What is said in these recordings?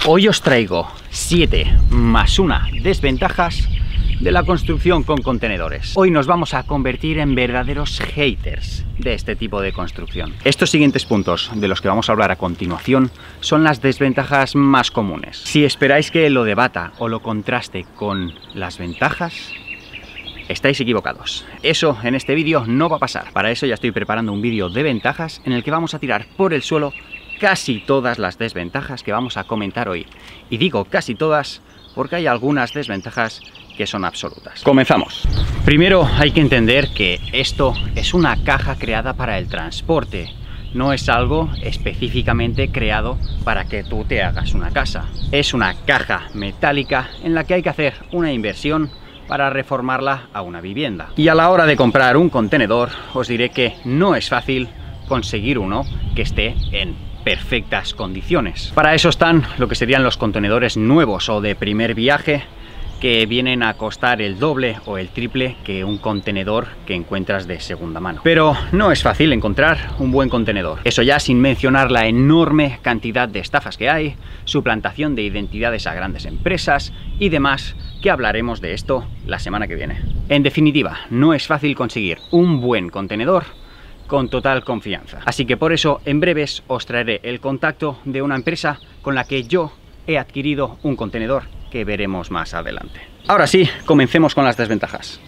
Hoy os traigo 7 más 1 desventajas de la construcción con contenedores. Hoy nos vamos a convertir en verdaderos haters de este tipo de construcción. Estos siguientes puntos de los que vamos a hablar a continuación son las desventajas más comunes. Si esperáis que lo debata o lo contraste con las ventajas, estáis equivocados. Eso en este vídeo no va a pasar. Para eso ya estoy preparando un vídeo de ventajas en el que vamos a tirar por el suelo casi todas las desventajas que vamos a comentar hoy. Y digo casi todas porque hay algunas desventajas que son absolutas. Comenzamos. Primero hay que entender que esto es una caja creada para el transporte. No es algo específicamente creado para que tú te hagas una casa. Es una caja metálica en la que hay que hacer una inversión para reformarla a una vivienda. Y a la hora de comprar un contenedor, os diré que no es fácil conseguir uno que esté en perfectas condiciones. Para eso están lo que serían los contenedores nuevos o de primer viaje, que vienen a costar el doble o el triple que un contenedor que encuentras de segunda mano. Pero no es fácil encontrar un buen contenedor. Eso ya sin mencionar la enorme cantidad de estafas que hay, suplantación de identidades a grandes empresas y demás, que hablaremos de esto la semana que viene. En definitiva, no es fácil conseguir un buen contenedor con total confianza. Así que por eso en breves os traeré el contacto de una empresa con la que yo he adquirido un contenedor que veremos más adelante. Ahora sí, comencemos con las desventajas.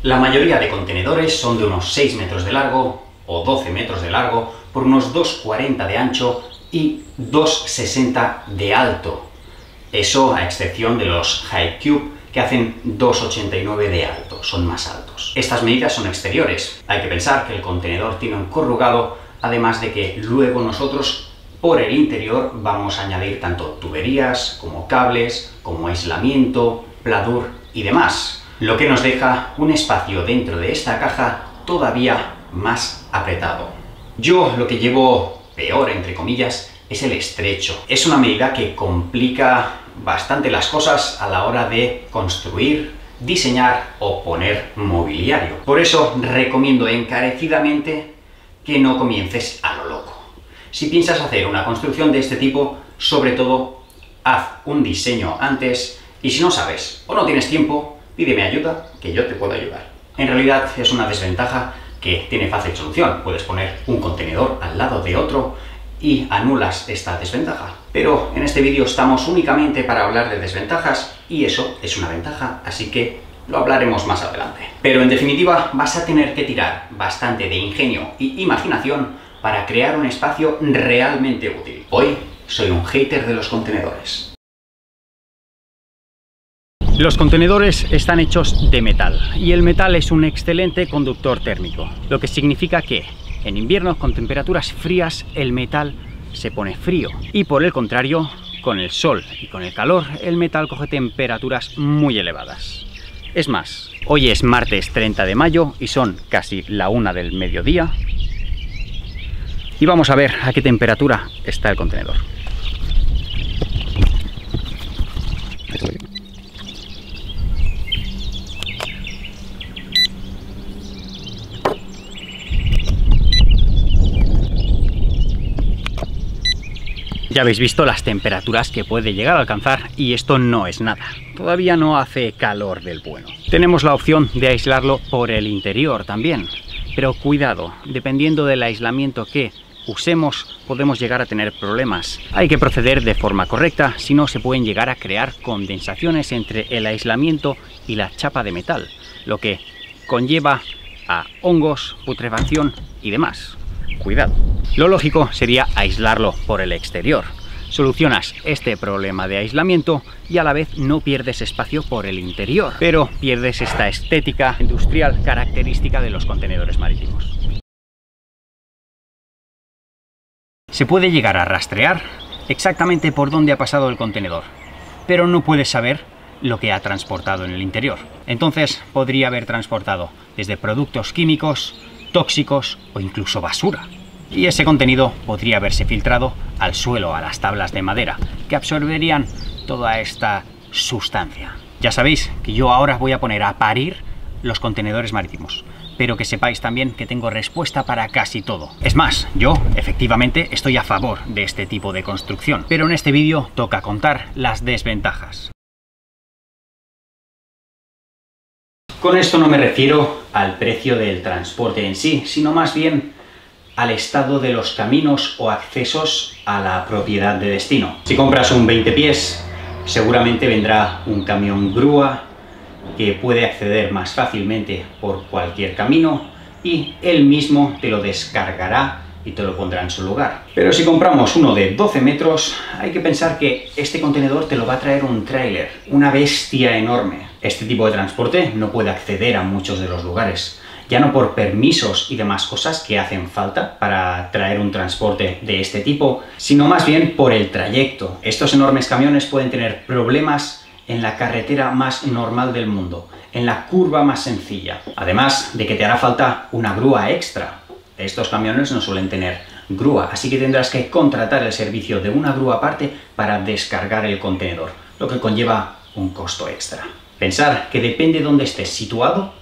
La mayoría de contenedores son de unos 6 metros de largo o 12 metros de largo por unos 2,40 de ancho y 2,60 de alto. Eso a excepción de los High Cube, que hacen 2,89 de alto, son más altos. Estas medidas son exteriores. Hay que pensar que el contenedor tiene un corrugado, además de que luego nosotros por el interior vamos a añadir tanto tuberías, como cables, como aislamiento, pladur y demás, lo que nos deja un espacio dentro de esta caja todavía más apretado. Yo lo que llevo peor, entre comillas, es el estrecho. Es una medida que complica bastante las cosas a la hora de construir, diseñar o poner mobiliario. Por eso recomiendo encarecidamente que no comiences a lo loco. Si piensas hacer una construcción de este tipo, sobre todo, haz un diseño antes y si no sabes o no tienes tiempo, pídeme ayuda que yo te puedo ayudar. En realidad es una desventaja que tiene fácil solución. Puedes poner un contenedor al lado de otro y anulas esta desventaja. Pero en este vídeo estamos únicamente para hablar de desventajas y eso es una ventaja, así que lo hablaremos más adelante. Pero en definitiva vas a tener que tirar bastante de ingenio y imaginación para crear un espacio realmente útil. Hoy soy un hater de los contenedores. Los contenedores están hechos de metal y el metal es un excelente conductor térmico, lo que significa que en invierno con temperaturas frías el metal se pone frío y por el contrario con el sol y con el calor el metal coge temperaturas muy elevadas. Es más, hoy es martes 30 de mayo y son casi la 1 del mediodía. Y vamos a ver a qué temperatura está el contenedor. Ya habéis visto las temperaturas que puede llegar a alcanzar y esto no es nada. Todavía no hace calor del bueno. Tenemos la opción de aislarlo por el interior también. Pero cuidado, dependiendo del aislamiento que usemos, podemos llegar a tener problemas. Hay que proceder de forma correcta, si no se pueden llegar a crear condensaciones entre el aislamiento y la chapa de metal, lo que conlleva a hongos, putrefacción y demás. Cuidado. Lo lógico sería aislarlo por el exterior. Solucionas este problema de aislamiento y a la vez no pierdes espacio por el interior, pero pierdes esta estética industrial característica de los contenedores marítimos. Se puede llegar a rastrear exactamente por dónde ha pasado el contenedor, pero no puedes saber lo que ha transportado en el interior. Entonces podría haber transportado desde productos químicos, tóxicos o incluso basura. Y ese contenido podría haberse filtrado al suelo, a las tablas de madera, que absorberían toda esta sustancia. Ya sabéis que yo ahora voy a poner a parir los contenedores marítimos. pero que sepáis también que tengo respuesta para casi todo. Es más, yo efectivamente estoy a favor de este tipo de construcción, pero en este vídeo toca contar las desventajas. Con esto no me refiero al precio del transporte en sí, sino más bien al estado de los caminos o accesos a la propiedad de destino. Si compras un 20 pies, seguramente vendrá un camión grúa que puede acceder más fácilmente por cualquier camino y él mismo te lo descargará y te lo pondrá en su lugar. Pero si compramos uno de 12 metros, hay que pensar que este contenedor te lo va a traer un tráiler, una bestia enorme. Este tipo de transporte no puede acceder a muchos de los lugares, ya no por permisos y demás cosas que hacen falta para traer un transporte de este tipo, sino más bien por el trayecto. Estos enormes camiones pueden tener problemas en la carretera más normal del mundo, en la curva más sencilla. Además de que te hará falta una grúa extra. Estos camiones no suelen tener grúa, así que tendrás que contratar el servicio de una grúa aparte para descargar el contenedor, lo que conlleva un costo extra. Pensar que depende de dónde estés situado,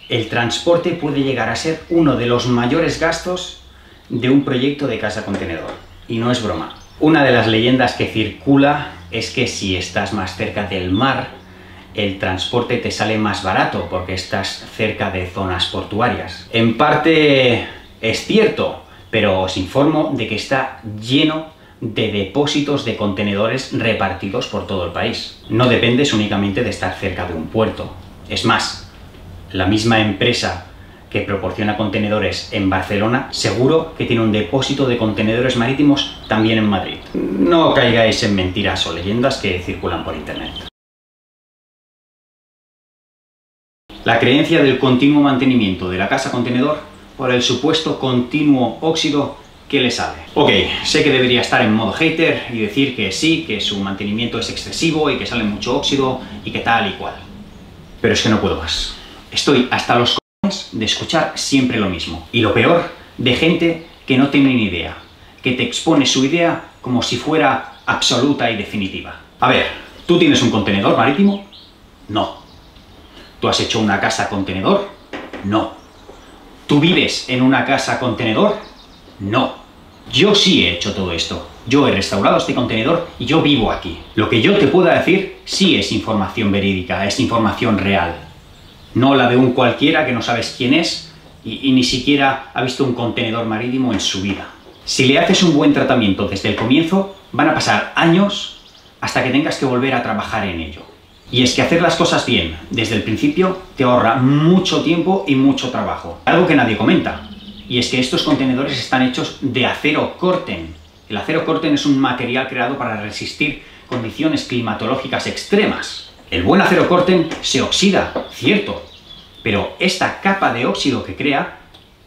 el transporte puede llegar a ser uno de los mayores gastos de un proyecto de casa contenedor. Y no es broma. Una de las leyendas que circula es que si estás más cerca del mar, el transporte te sale más barato porque estás cerca de zonas portuarias. En parte es cierto, pero os informo de que está lleno de depósitos de contenedores repartidos por todo el país. No dependes únicamente de estar cerca de un puerto. Es más, la misma empresa que proporciona contenedores en Barcelona, seguro que tiene un depósito de contenedores marítimos también en Madrid. No caigáis en mentiras o leyendas que circulan por internet. La creencia del continuo mantenimiento de la casa contenedor por el supuesto continuo óxido que le sale. Ok, sé que debería estar en modo hater y decir que sí, que su mantenimiento es excesivo y que sale mucho óxido y que tal y cual. Pero es que no puedo más. Estoy hasta los cojones de escuchar siempre lo mismo. Y lo peor, de gente que no tiene ni idea, que te expone su idea como si fuera absoluta y definitiva. A ver, ¿tú tienes un contenedor marítimo? No. ¿Tú has hecho una casa contenedor? No. ¿Tú vives en una casa contenedor? No. Yo sí he hecho todo esto. Yo he restaurado este contenedor y yo vivo aquí. Lo que yo te pueda decir sí es información verídica, es información real. No la de un cualquiera que no sabes quién es y ni siquiera ha visto un contenedor marítimo en su vida. Si le haces un buen tratamiento desde el comienzo, van a pasar años hasta que tengas que volver a trabajar en ello. Y es que hacer las cosas bien desde el principio te ahorra mucho tiempo y mucho trabajo. Algo que nadie comenta, y es que estos contenedores están hechos de acero Corten. El acero Corten es un material creado para resistir condiciones climatológicas extremas. El buen acero Corten se oxida, cierto, pero esta capa de óxido que crea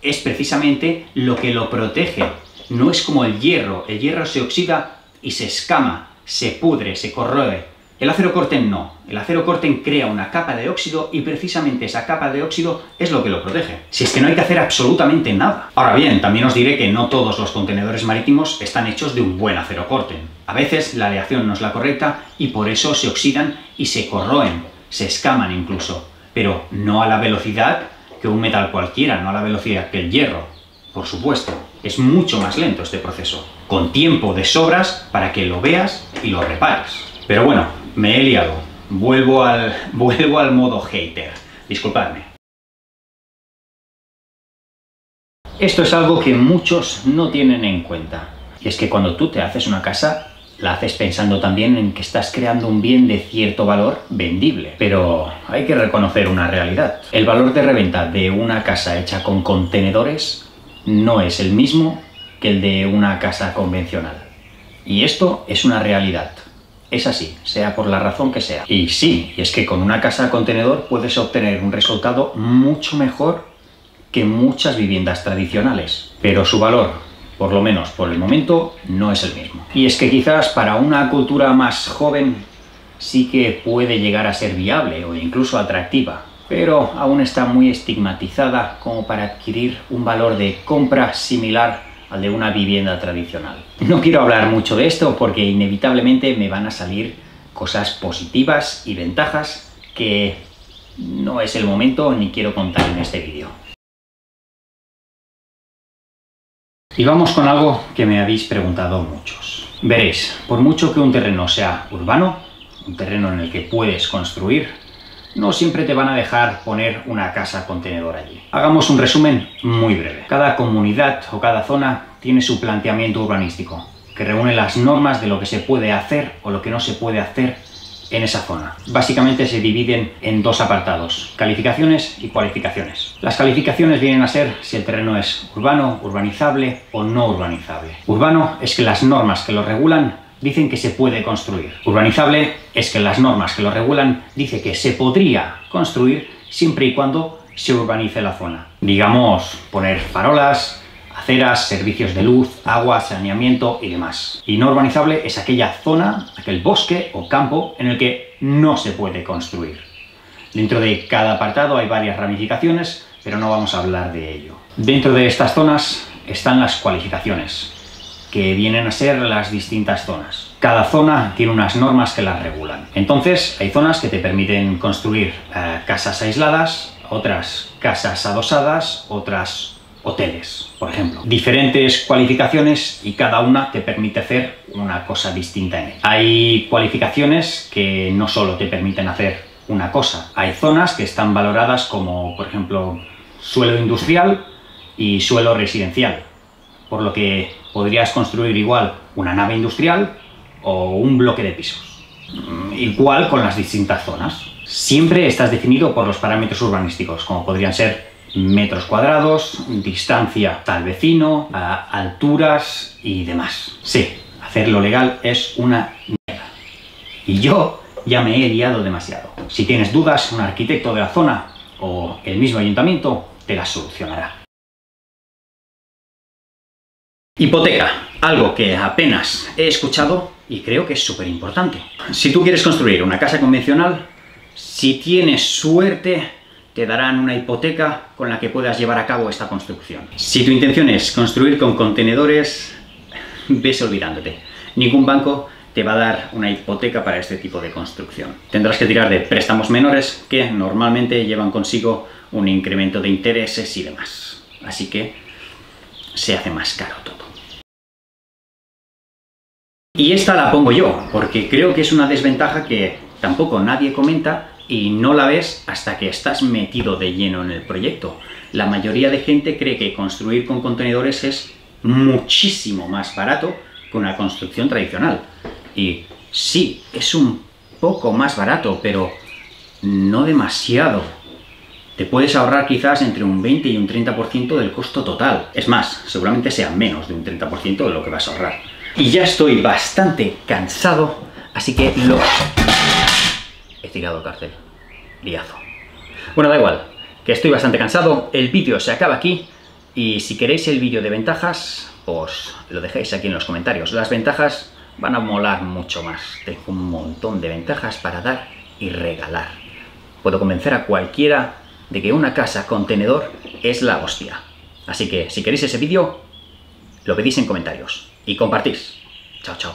es precisamente lo que lo protege. No es como el hierro se oxida y se escama, se pudre, se corroe. El acero Corten no. El acero Corten crea una capa de óxido y precisamente esa capa de óxido es lo que lo protege. Si es que no hay que hacer absolutamente nada. Ahora bien, también os diré que no todos los contenedores marítimos están hechos de un buen acero Corten. A veces la aleación no es la correcta y por eso se oxidan y se corroen, se escaman incluso. Pero no a la velocidad que un metal cualquiera, no a la velocidad que el hierro. Por supuesto, es mucho más lento este proceso. Con tiempo de sobras para que lo veas y lo repares. Pero bueno, me he liado. Vuelvo al modo hater. Disculpadme. Esto es algo que muchos no tienen en cuenta. Y es que cuando tú te haces una casa, la haces pensando también en que estás creando un bien de cierto valor vendible. Pero hay que reconocer una realidad. El valor de reventa de una casa hecha con contenedores no es el mismo que el de una casa convencional. Y esto es una realidad. Es así, sea por la razón que sea. Y sí, y es que con una casa contenedor puedes obtener un resultado mucho mejor que muchas viviendas tradicionales. Pero su valor, por lo menos por el momento, no es el mismo. Y es que quizás para una cultura más joven sí que puede llegar a ser viable o incluso atractiva, pero aún está muy estigmatizada como para adquirir un valor de compra similar al de una vivienda tradicional. No quiero hablar mucho de esto porque inevitablemente me van a salir cosas positivas y ventajas que no es el momento ni quiero contar en este vídeo. Y vamos con algo que me habéis preguntado muchos. Veréis, por mucho que un terreno sea urbano, un terreno en el que puedes construir, no siempre te van a dejar poner una casa contenedor allí. Hagamos un resumen muy breve. Cada comunidad o cada zona tiene su planteamiento urbanístico, que reúne las normas de lo que se puede hacer o lo que no se puede hacer en esa zona. Básicamente se dividen en dos apartados: calificaciones y cualificaciones. Las calificaciones vienen a ser si el terreno es urbano, urbanizable o no urbanizable. Urbano es que las normas que lo regulan dicen que se puede construir. Urbanizable es que las normas que lo regulan dicen que se podría construir siempre y cuando se urbanice la zona. Digamos, poner farolas, aceras, servicios de luz, agua, saneamiento y demás. Y no urbanizable es aquella zona, aquel bosque o campo en el que no se puede construir. Dentro de cada apartado hay varias ramificaciones, pero no vamos a hablar de ello. Dentro de estas zonas están las cualificaciones, que vienen a ser las distintas zonas. Cada zona tiene unas normas que las regulan. Entonces, hay zonas que te permiten construir casas aisladas, otras casas adosadas, otras hoteles, por ejemplo. Diferentes cualificaciones y cada una te permite hacer una cosa distinta en ella. Hay cualificaciones que no solo te permiten hacer una cosa. Hay zonas que están valoradas como, por ejemplo, suelo industrial y suelo residencial, por lo que podrías construir igual una nave industrial o un bloque de pisos. Igual con las distintas zonas. Siempre estás definido por los parámetros urbanísticos, como podrían ser metros cuadrados, distancia al vecino, alturas y demás. Sí, hacerlo legal es una mierda. Y yo ya me he liado demasiado. Si tienes dudas, un arquitecto de la zona o el mismo ayuntamiento te las solucionará. Hipoteca, algo que apenas he escuchado y creo que es súper importante. Si tú quieres construir una casa convencional, si tienes suerte, te darán una hipoteca con la que puedas llevar a cabo esta construcción. Si tu intención es construir con contenedores, ves olvidándote. Ningún banco te va a dar una hipoteca para este tipo de construcción. Tendrás que tirar de préstamos menores que normalmente llevan consigo un incremento de intereses y demás. Así que se hace más caro todo. Y esta la pongo yo, porque creo que es una desventaja que tampoco nadie comenta y no la ves hasta que estás metido de lleno en el proyecto. La mayoría de gente cree que construir con contenedores es muchísimo más barato que una construcción tradicional. Y sí, es un poco más barato, pero no demasiado. Te puedes ahorrar quizás entre un 20 y un 30% del costo total. Es más, seguramente sea menos de un 30% de lo que vas a ahorrar. Y ya estoy bastante cansado, así que he tirado el cartel. Liazo. Bueno, da igual, que estoy bastante cansado, el vídeo se acaba aquí, y si queréis el vídeo de ventajas, pues lo dejéis aquí en los comentarios. Las ventajas van a molar mucho más. Tengo un montón de ventajas para dar y regalar. Puedo convencer a cualquiera de que una casa contenedor es la hostia. Así que si queréis ese vídeo, lo pedís en comentarios y compartís. Chao, chao.